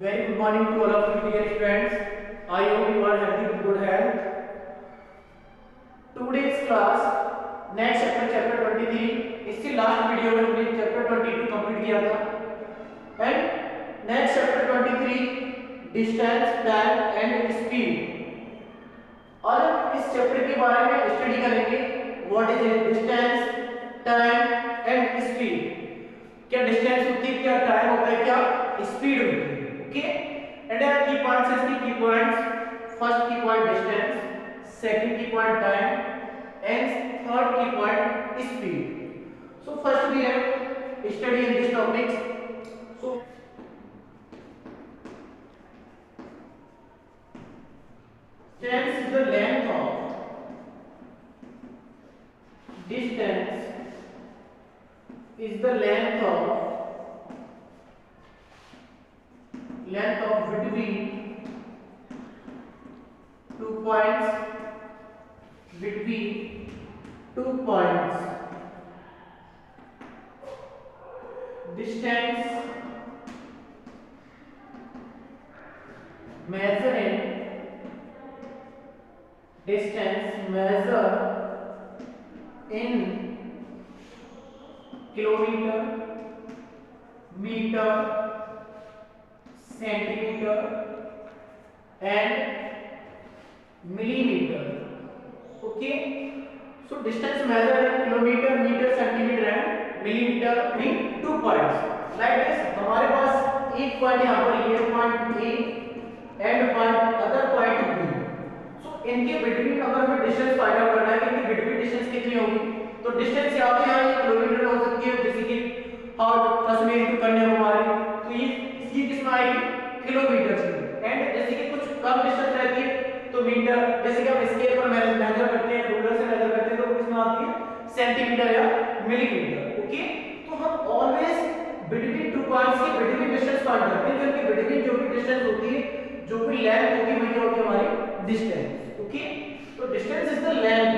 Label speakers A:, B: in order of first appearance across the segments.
A: Very good morning to all of you dear friends. I hope you are healthy with good health. Today's class next chapter 23. इससे last video में हमने chapter 22 complete किया था and next chapter 23 distance time and speed. और इस chapter के बारे में स्टडी करेंगे what is distance time and speed. क्या डिस्टेंस होती है, क्या टाइम होता है, क्या स्पीड होती है। ओके एंड की पॉइंट्स इसकी key points first key point distance, second key point time and third key point speed. So first we have study in this topics. So distance is the length of distance is the length of between two points distance measured in kilometer, meter, centimeter and millimeter. Okay, so distance measured in kilometer, meter, centimeter and millimeter in 2 points like this. हमारे पास एक point यहाँ पर ये point A and point other point B। सो इनके between अगर हमें distance find out करना है कि इनकी बिटवीन डिस्टेंस कितनी होगी, तो डिस्टेंस यहाँ पे ये किलोमीटर हो सकती है, जैसे कि और 10 में इंटू करने हमारे, तो ये इसकी किस में आएगी किलोमीटर से। एंड जैसे कि कुछ कम डिस्टेंस रहती है तो मीटर, जैसे कि हम स्केल पर मेजर करते हैं, रूलर से मेजर करते हैं, तो किस में आती है सेंटीमीटर या मिलीमीटर। ओके, तो हम ऑलवेज बिटवीन टू पॉइंट्स के बिटवीन डिस्टेंस फाइंड करते हैं, जिनके बिटवीन जो भी डिस्टेंस होती है, जो भी लेंथ होगी, वही होगी हमारी डिस्टेंस। ओके, तो distance is the length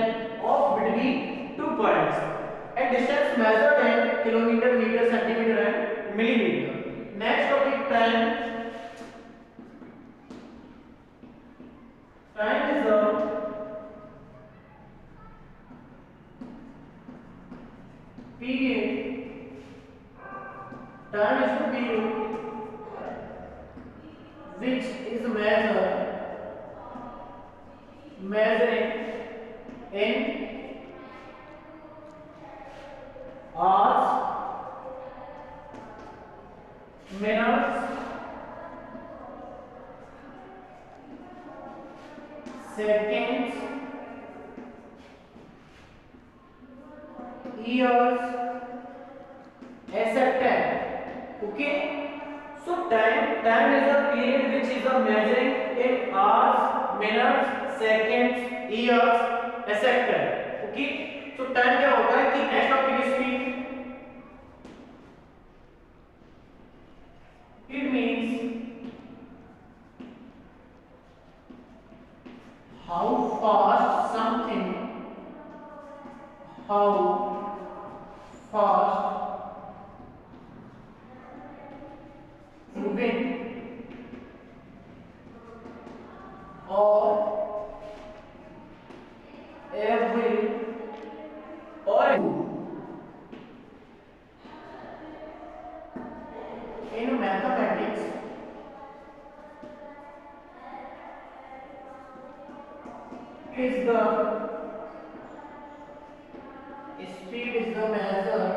A: of between two points and distance measured in kilometre, metre, centimetre and millimetre. Next topic time. Time is the period, time is the period which is measuring in hours, minutes, seconds, years, etc. Okay, so time is a period which is a measuring in hours, minutes, seconds, years, etc. Okay, so time क्या होता है कि next topic speed. It means how fast something moving or every or in mathematics is the speed is the measure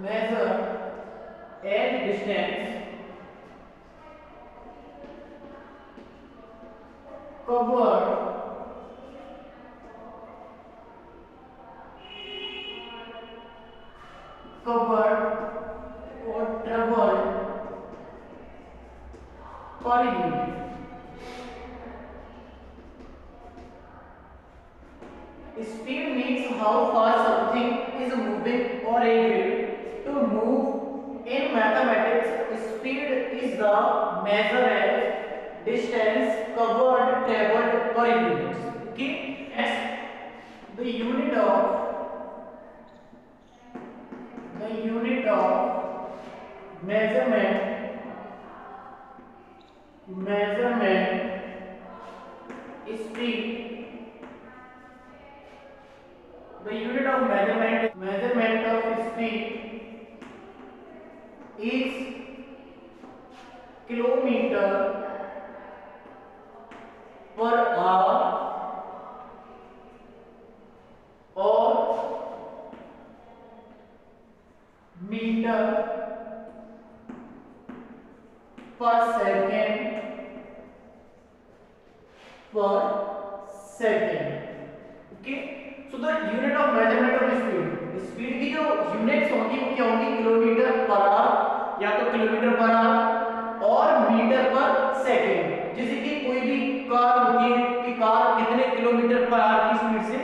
A: and distance covered or traveled per unit। Speed means how fast something is moving or able to move. In mathematics, speed is the measure as distance covered traveled per unit. Okay, as the unit of of measurement speed, the unit of measurement of speed is kilometer per hour or meter per second okay. So the unit of measurement of speed की जो units होंगी वो क्या होंगी, kilometre per hour या तो kilometre per hour और metre per second. जैसे कि कोई भी कार होती है कि कार कितने किलोमीटर पर आवर की स्पीड से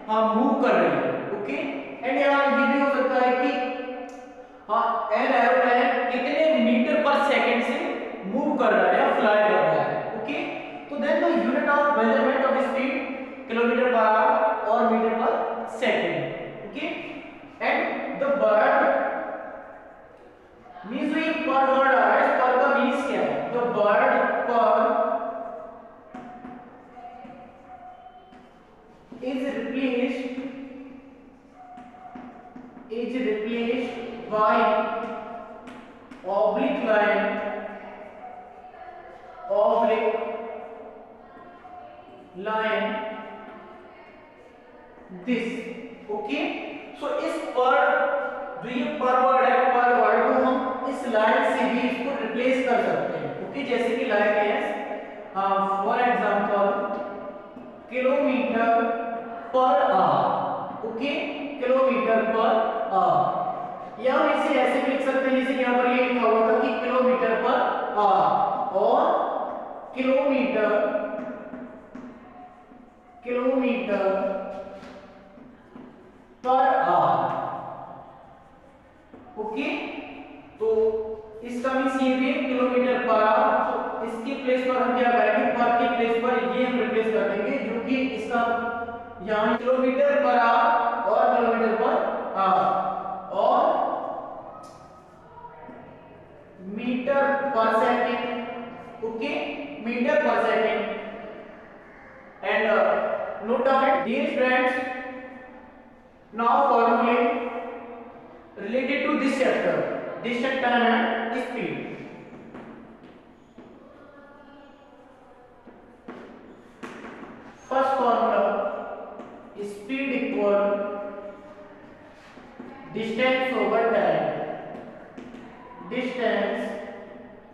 A: मूव कर रही है, ओके। एंड यहाँ ये भी हो सकता है कि एन एरोप्लेन कितने मीटर पर सेकंड से मूव कर रहा है या फ्लाई कर रहा है, ओके। तो then the unit of measurement of speed kilometre per hour और metre per second, okay. And the word means ये पर वर्ड आ रहा है, पर का मींस क्या है, द वर्ड पर is replaced by oblique line this, okay। सो इस पर जो ये पर वर्ड है, पर वर्ड को हम इस लाइन से भी इसको रिप्लेस कर सकते हैं, ओके। जैसे कि like as for example kilometre per hour, okay, kilometre per hour. या हम इसे ऐसे भी लिख सकते हैं जैसे यहाँ पर ये लिखा हुआ था कि किलोमीटर पर आवर और किलोमीटर पर आवर, ओके। तो इसका मींस ये भी किलोमीटर पर आवर, तो इसके प्लेस पर हम क्या करेंगे, पर के प्लेस पर ये हम रिप्लेस कर देंगे, जो कि इसका यहाँ किलोमीटर पर आवर और किलोमीटर पर आवर और metre per second, okay, metre per second. And note down it dear friends, now फॉर्मूले related to this chapter time and speed। first formula, speed equal distance over time, distance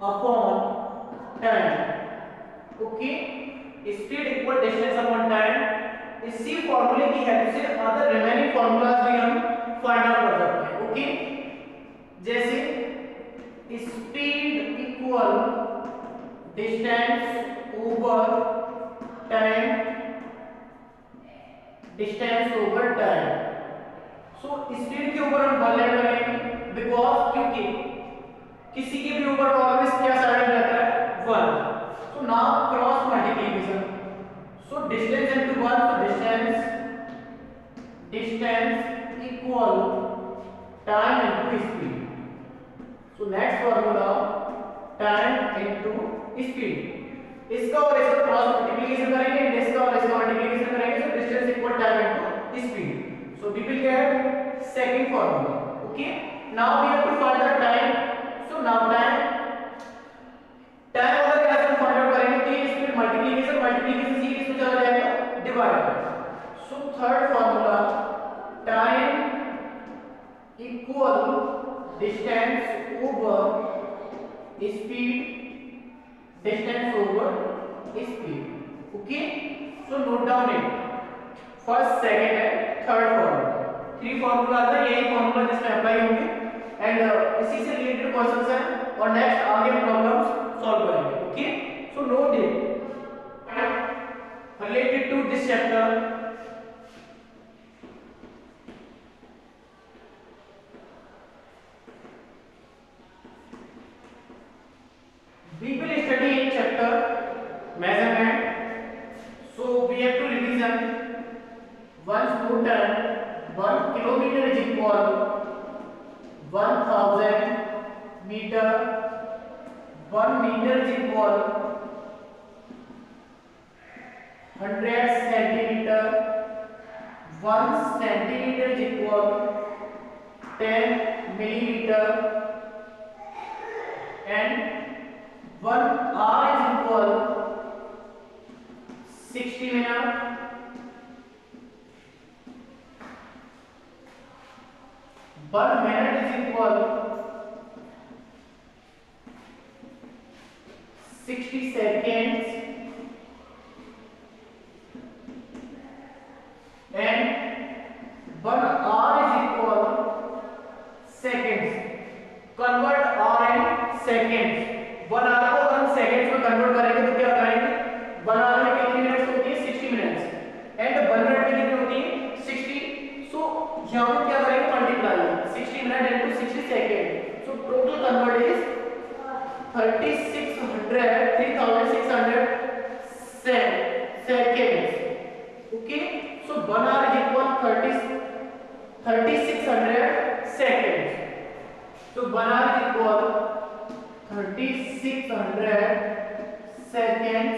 A: upon time, okay। speed equal distance upon time। इसी फॉर्मूले की help से other remaining formulas भी हम find out कर सकते हैं, ओके। जैसे speed equal distance over time, distance over time. So speed के ऊपर हम वन ऐड करेंगे बिकॉज क्योंकि किसी के भी ऊपर ऑलवेज क्या साइन रहता है, one. So now cross multiplication, so distance into one, तो distance equal time into speed. So next formula time into speed. इसका और इसका क्रॉस मल्टीप्लिकेशन करेंगे, इसका और इसका मल्टीप्लिकेशन करेंगे, so distance equal time into speed. So we will get second formula, okay. Now we have to find the time. So now time अगर कैसे हम फाइंड आउट करेंगे, तो ये स्पीड मल्टीप्लिकेशन से इसमें चला जाएगा divide. So third formula time equal distance over speed, distance over speed, okay. So note down it, first second है थर्ड फॉर्मूला, थ्री फॉर्मूला है, यही फॉर्मूला जिसमें अप्लाई होंगे एंड इसी से रिलेटेड क्वेश्चंस हैं और नेक्स्ट आगे प्रॉब्लम्स सॉल्व करेंगे, okay. So note it related to this chapter, we will study in chapter measurement। so we have to revision once more time, 1 kilometer is equal 1000 metre, 1 metre is equal 100 centimetre, 1 centimetre is equal 10 millimeter, and 1 hour is equal 60 minutes, 1 minute is equal 60 seconds, and 1 hour is equal seconds. Convert hour in seconds. 1 hour को हम seconds में convert करेंगे तो क्या करेंगे? 1 hour में कितनी minutes होती है? 60 minutes. And 1 minute में कितनी होती है? 60. So यहाँ पे क्या करेंगे? Multiply 60 minutes into 60 seconds. So total convert is 3600 seconds. Okay. So 1 hour is equal 3600 seconds. So 1 hour is equal 3600 seconds.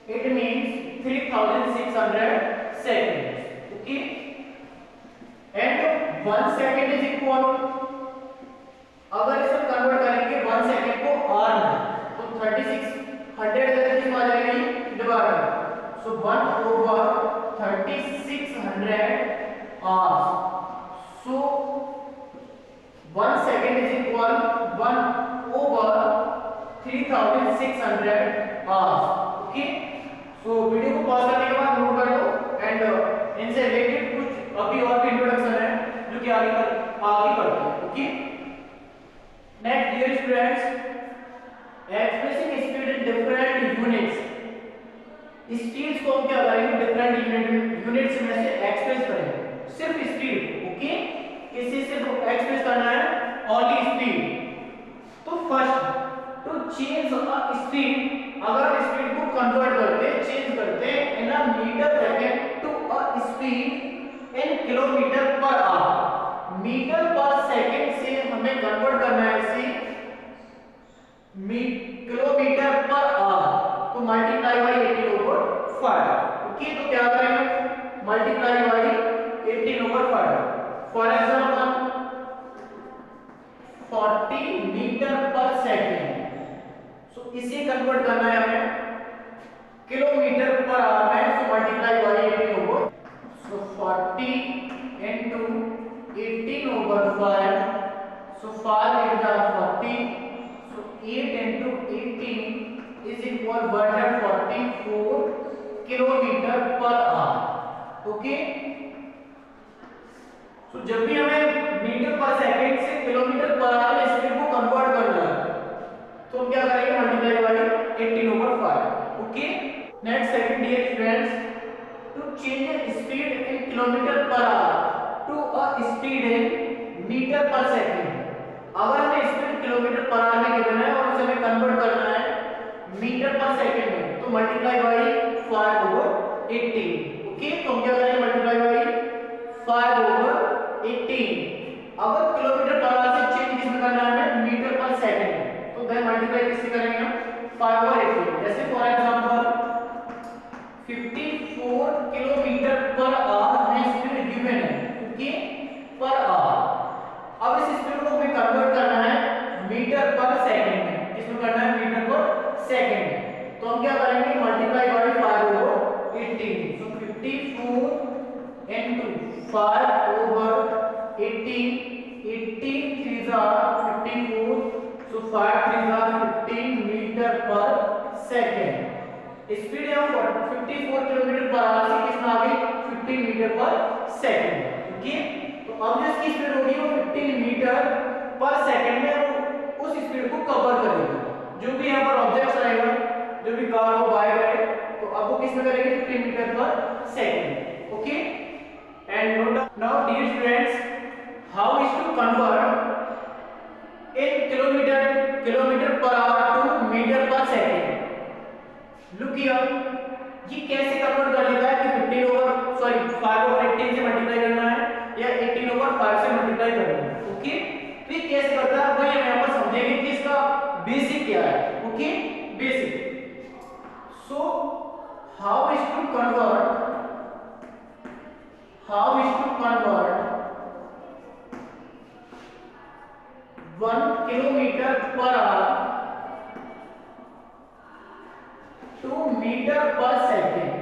A: It means 3600 seconds. Okay. And 1 second is equal, अगर इसे कन्वर्ट करेंगे 1 सेकंड को our में तो 3600 कितनी आ जाएगी? Divide. So 1 over 3600 hours. So 1 second is equal 1 over 3600 hours. Okay. So video को pause करने के बाद नोट कर लो एंड इनसे रिलेटेड कुछ अभी और भी इंट्रोडक्शन है जो कि आगे करते हैं. Okay. Next dear students, expressing speed in different units. Speed को हम क्या करेंगे? डिफरेंट यूनिट्स में से एक्सप्रेस करेंगे. सिर्फ स्पीड. ओके. किसी से तो एक्सप्रेस करना है ओनली स्पीड. तो first to change a speed, अगर स्पीड को कन्वर्ट करते चेंज करते in a metre second to a speed in kilometre per hour. Metre per second से हमें कन्वर्ट करना है इसे किलोमीटर पर आवर. तो मल्टीप्लाई बाय 18/5. ओके. तो क्या करेंगे? Multiply by 18/5. For example 40 metre per second. So इसे कन्वर्ट करना है हमें किलोमीटर पर आवर में. So multiply by 18/5. So 40 into 18/5. So 5 8 are 40. So 8 into 18 is equal 144 kilometre per hour. Okay. So जब भी हमें मीटर पर सेकंड से kilometre per hour में स्पीड को कन्वर्ट करना है तो हम क्या करेंगे? Multiply by 18/5. Okay. Next second dear students, to change speed in kilometre per hour to a speed in metre per second. अगर हमें स्पीड किलोमीटर पर आवर में गिवन है और उसे हमें कन्वर्ट करना है मीटर पर सेकंड में तो मल्टीप्लाई बाय 5/18. ओके. तो हम क्या करेंगे? Multiply bye 5/18. अगर किलोमीटर पर आवर से चेंज किसमें करना है? हमें मीटर पर सेकंड में. तो देन मल्टीप्लाई किससे करेंगे हम? 5/18. जैसे for example 54 kilometre per our हमें स्पीड गिवन है. ओके. Per hour. अब इस स्पीड को हमें कन्वर्ट करना है मीटर पर सेकंड में. किसमें करना है? मीटर पर सेकंड में. तो हम क्या करेंगे? Multiply bye 5/18. So 54 into 5/18. 18 3s are 54. So 5 3s are 15 metre per second. Speed है 54 किलोमीटर पर आवर से कितना आ गई? 15 मीटर पर सेकंड. ओके. तो अब जो इसकी स्पीड होगी वो 15 मीटर पर सेकंड में उस स्पीड को कवर करेगी. जो भी यहाँ पर ऑब्जेक्ट्स रहेगा, जो भी कार हो बाइक है, तो अब वो किसमें करेगी? 15 metre per second. Okay. And note now dear students, how is to convert in kilometre per hour to metre per second. Look here, ये कैसे कन्वर्ट कर लेता है कि 5/18 से मल्टीप्लाई करना है या 18/5 से मल्टीप्लाई करना है. ओके. तो ये कैसे करता है वही हम यहाँ पर समझेंगे किया है, okay basic. So how is to convert 1 kilometre per hour to metre per second.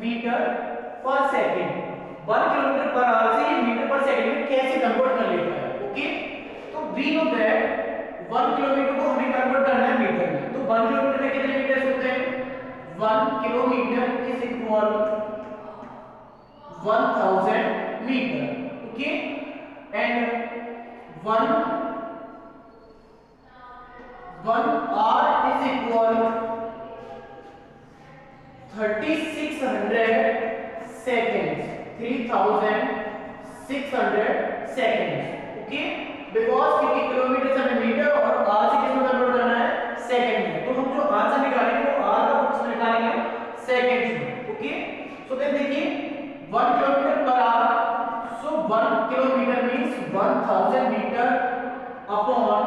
A: Metre per second 1 kilometre per hour से ये मीटर पर सेकेंड में कैसे कन्वर्ट कर लेता है, ओके। तो वी नो दैट 1 किलोमीटर को हमें कन्वर्ट करना है मीटर में। तो 1 किलोमीटर में कितने मीटर्स होते हैं? 1 kilometre is equal 1000 metre, okay. And 1 hour is equal 3600 seconds, 3600 seconds, okay. Because क्योंकि किलोमीटर से हमें मीटर और आर से किसमें कन्वर्ट करना है? सेकंड में। तो हम जो आंसर निकालेंगे वो आर का किसमें निकालेंगे? सेकंड्स में, ओके। सो देन देखिए 1 kilometre per hour, so 1 kilometre means 1000 metre upon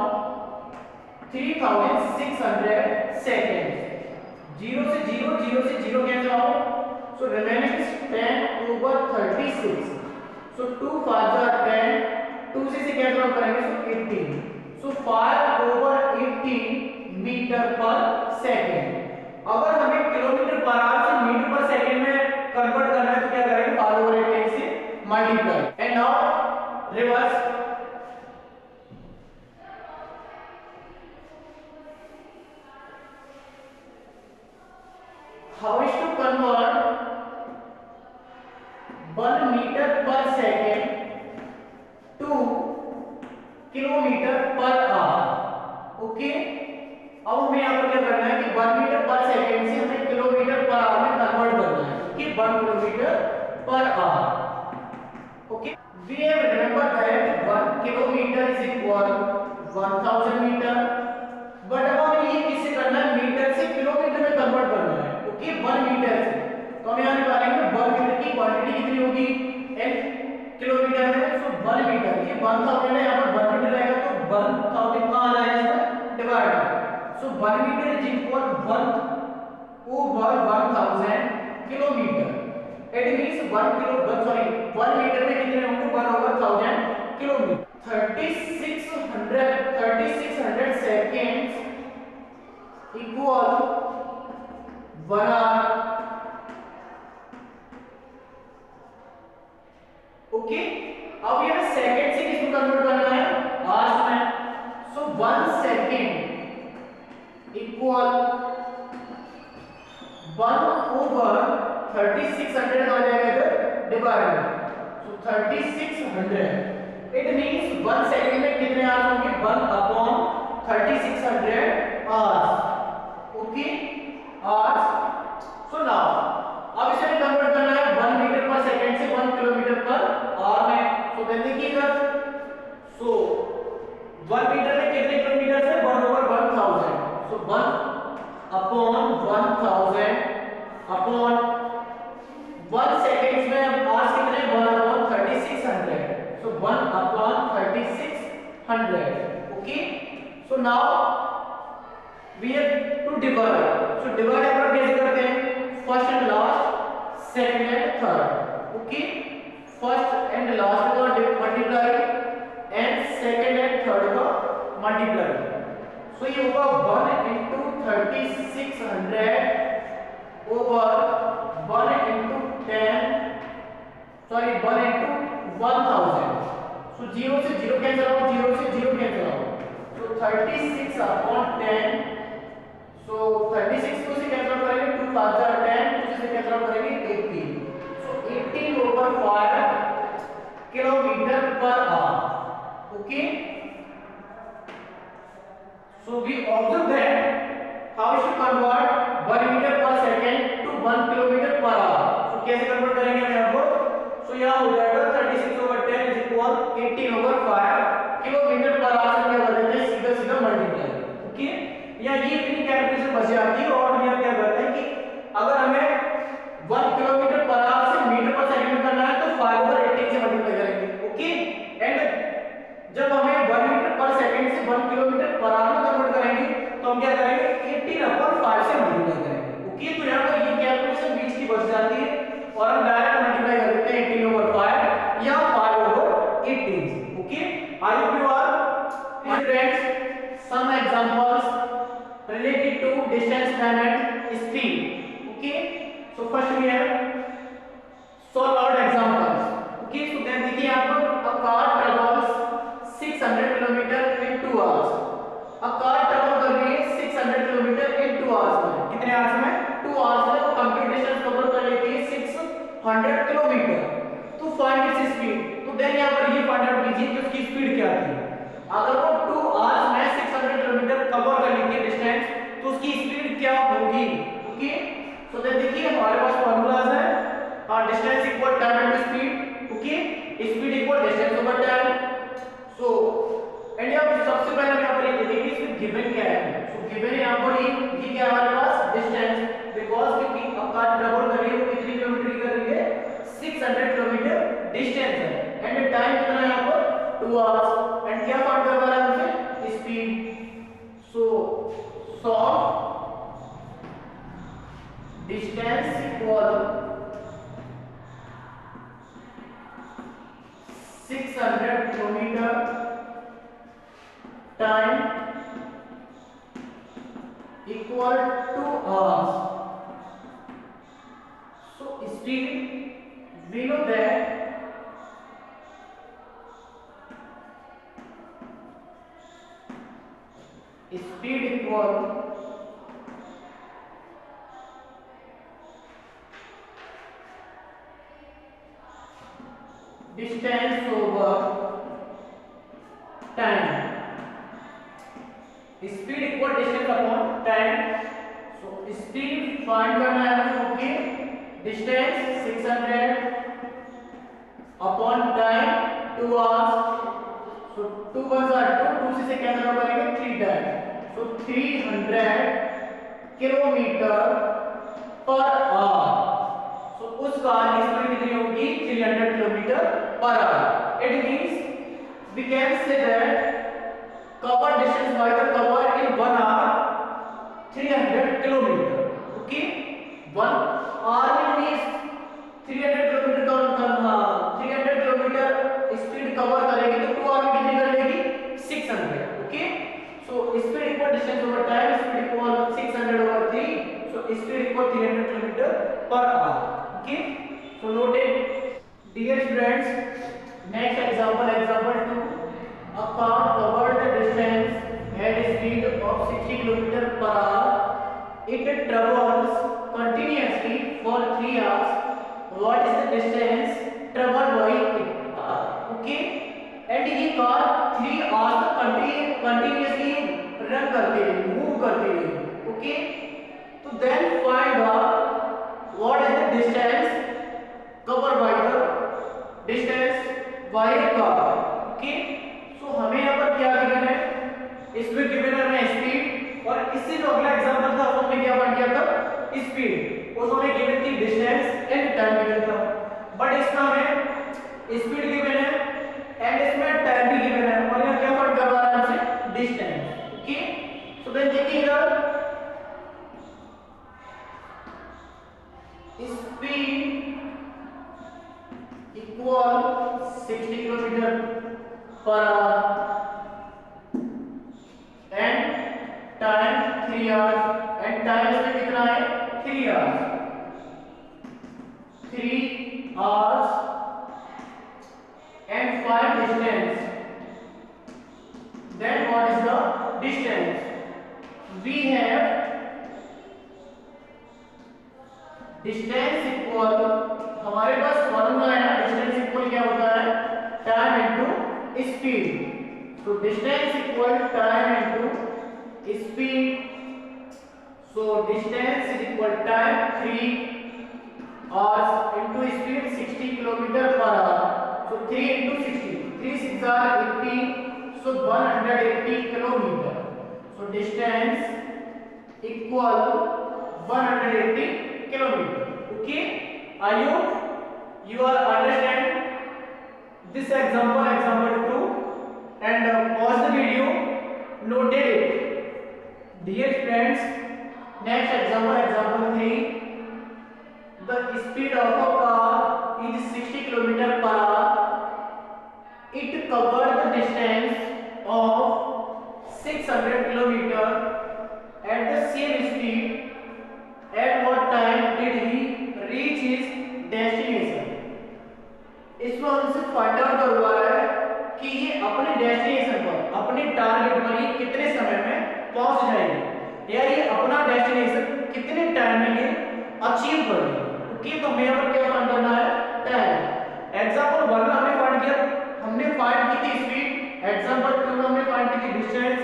A: 3600 seconds। 0 से 0 cancel out, so remaining is 10/36। सो 2 5 10, 2 से कैंसिल आउट करेंगे सो 18। सो 5/18 मीटर पर सेकंड। अगर हमें किलोमीटर पर आवर से मीटर पर सेकंड में कन्वर्ट करना है तो क्या करेंगे? 5/18 से multiply. And now reverse. How is to convert 1 meter per second to kilometre per hour, okay. अब हमें यहाँ पर क्या करना है कि 1 मीटर पर सेकेंड से हमें किलोमीटर पर आवर में कन्वर्ट करना है कि 1 kilometre per hour, okay. We have remember that 1 kilometre is equal 1000 metre, but अब हमें ये किससे करना है? मीटर से किलोमीटर में कन्वर्ट करना है, ओके 1 मीटर से। तो हम यहाँ निकालेंगे 1 मीटर की क्वांटिटी कितनी होगी? n किलोमीटर है, सो 1 मीटर ये 1000 है, यहाँ पर 1 मीटर रहेगा तो 1000 कहाँ आ जाएगा इसमें? Divide. So 1 metre is equal 1/1000 kilometre. It means 1 metre में कितने होंगे? 1/1000 kilometre. 3600 seconds equal 1 hour, okay. अब ये सेकंड से किसमें कन्वर्ट करना है? आवर्स में। सो 1 सेकंड इक्वल 1/3600 आ जाएगा इधर divide. So 3600 it means 1 second में कितने आवर्स होंगे? 1/3600 hours, okay hours. So now अब इसे कन्वर्ट करना है 1 मीटर पर सेकंड से 1 किलोमीटर पर आवर में। सो देन देखिएगा, सो 1 मीटर में कितने किलोमीटर है? 1/1000। सो 1/1000 अपॉन 1 सेकंड्स में आवर्स कितने? 1/3600। So 1/3600, okay. So now we have to divide. So divide हम कैसे करते हैं? First and last, second and third, okay. First and last का multiply and second and third का मल्टीप्लाई। सो ये होगा 1 into 3600 over 1 into 10, sorry 1 into 1000। So 0 से 0 cancel out, 0 से 0 कैंसिल आउट। सो 36/10, सो 36 को से कैंसिल करेंगे 2 5 10, 2 से कैंसिल करेंगे 18। So 18/5 kilometre per hour, okay. So we observe that how to convert 1 metre per second to 1 kilometre per hour. So कैसे convert करेंगे हम यहाँ पर? सो यहाँ हो जाएगा 36/10 is equal 18/5 kilometre per hour से क्या कर देते हैं? सीधा सीधा मल्टीप्लाई, ओके। या ये इतनी कैलकुलेशन बच जाती है। और हम यहाँ क्या करते हैं कि अगर हमें 1 किलोमीटर पर आवर से मीटर पर सेकंड में करना है तो 5/18 से मल्टीप्लाई करेंगे, ओके। एंड जब हमें 1 मीटर पर सेकंड से 1 किलोमीटर पर आवर में कन्वर्ट करेंगे तो examples related to distance, time and speed. Okay, so first we have solve out examples. Okay, so then देखिए यहाँ पर a car travels 600 kilometre in 2 hours. a car travel कर रही है 600 kilometre in 2 hours में. कितने आवर्स में? 2 hours में वो कंप्लीट डिस्टेंस कवर कर लेती है 600 किलोमीटर. तो फाइंड इट्स स्पीड. तो देन यहाँ पर ये फाइंड आउट कीजिए कि उसकी स्पीड क्या थी. अगर वो 2 hours में 600 किलोमीटर कवर कर लेती है डिस्टेंस तो उसकी स्पीड क्या होगी. ओके, सो देन देखिए हमारे पास फार्मूलाज है. distance equal time into speed. Okay, speed equal distance over time. So and यहाँ सबसे पहले यहाँ पर ये देखेंगे इसमें given क्या है. So given है यहाँ पर ये क्या है हमारे पास distance, because क्योंकि अब कार ट्रेवल कर रही है वो कितनी किलोमीटर की कर रही है 600 किलोमीटर डिस्टेंस है. एंड टाइम कितना है यहाँ पर 2 hours. एंड क्या फाइंड करवा रहा है हमसे speed. So solve distance equal 600 kilometre time equal 2 hours. So speed we know that speed equal distance over time. Speed equal distance upon time. So speed find करना है हमें. Okay, distance 600 upon time 2 hours. So 2 1s are 2, 2 से cancel हो जाएगा 3 time. So 300 kilometre per our. So उस car की speed कितनी होगी 300 kilometre per our. It means we can say that cover distance by the cover in 1 hour 300 kilometer. Okay, 1 hour means 300 kilometre का 300 kilometre speed cover करेगी तो 2 our में कितनी कर लेगी 600. Okay, so speed equal distance over time. Speed equal 600 over 3. So speed equal 300 kilometre per hour. Okay, so noted. Dear students, next example, example 2. a car covered the distance at a speed of 60 km per hour. It travels continuously for 3 hours. What is the distance traveled by it? Okay, and ये car 3 hours तक continuously run करती है, move करती है. Okay, तो then find out what is the distance covered by the distance by a car. Okay, so हमें यहाँ पर क्या गिवन है, इसमें गिवन है हमें स्पीड. और इससे जो अगला एग्जांपल था उसमें क्या फाइंड किया था स्पीड. उसमें गिवन थी डिस्टेंस एंड टाइम गिवन था. बट इसमें हमें स्पीड गिवन है एंड इसमें टाइम भी गिवन है. और यहाँ क्या फाइंड करवा रहा है हमसे डिस्टेंस. ओके, सो देन देखिएगा speed equal 60 kilometre per our and time 3 hours. And time इसमें कितना है 3 hours. 3 hours and find distance. Then what is the distance? We have distance equal, हमारे पास फॉर्मूला है ना, डिस्टेंस इक्वल क्या होता है time into speed. So distance equal time into speed. So distance is equal time 3 hours into speed 60 kilometer per hour. So 3 into 60, 3 6 are 80. So 180 kilometer. So distance equal 180 kilometer. Okay, are you are understand this example, example 2, and pause the video, noted it. Dear friends, next example, example 3. The speed of a car is 60 km per hour. It covered the distance of 600 km पहुंच जाएगी, या ये अपना destination कितने time में ये achieve कर लेगी। ओके, तो हमें यहाँ पर क्या फाइंड करना है, टाइम। एग्जांपल 1 में हमने फाइंड किया, हमने फाइंड की थी स्पीड। एग्जांपल 2 में हमने फाइंड की थी डिस्टेंस,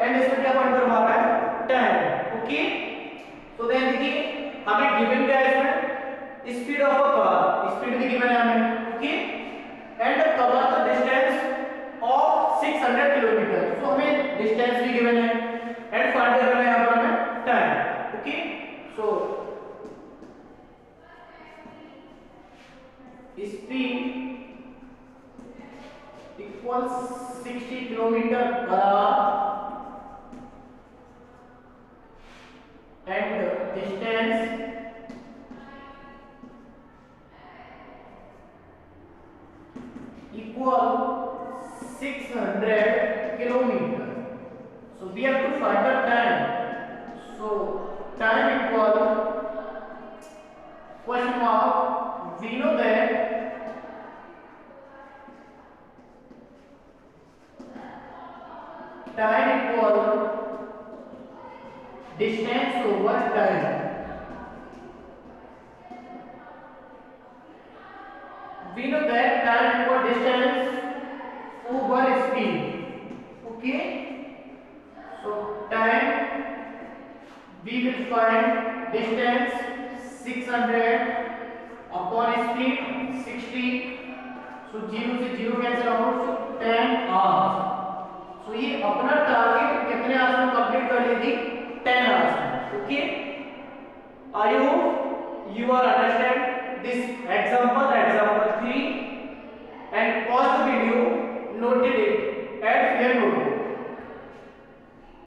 A: एंड इसमें क्या फाइंड करवा रहा है, टाइम। ओके, तो देन देखिए हमें गिवन क्या है इसमें, speed of a car, speed भी गिवन है हमें। Okay, and cover the distance of 600 kilometre, तो हमें डिस्टेंस भी गिवन है एंड फाइंड करना है यहाँ पर हमें time. Okay, so speed equals 60 kilometre per our and distance equal 600 kilometer. So we have to find the time. So time equal question mark, we know that time equal distance over time. We know that time equal distance over speed. Okay, so time we will find distance 600 upon speed 60. So 0 से 0 cancel out, so 10 hours. So ये अपना target कितने hours में complete कर लेगी, 10 hours. Okay, I hope you are understand this example.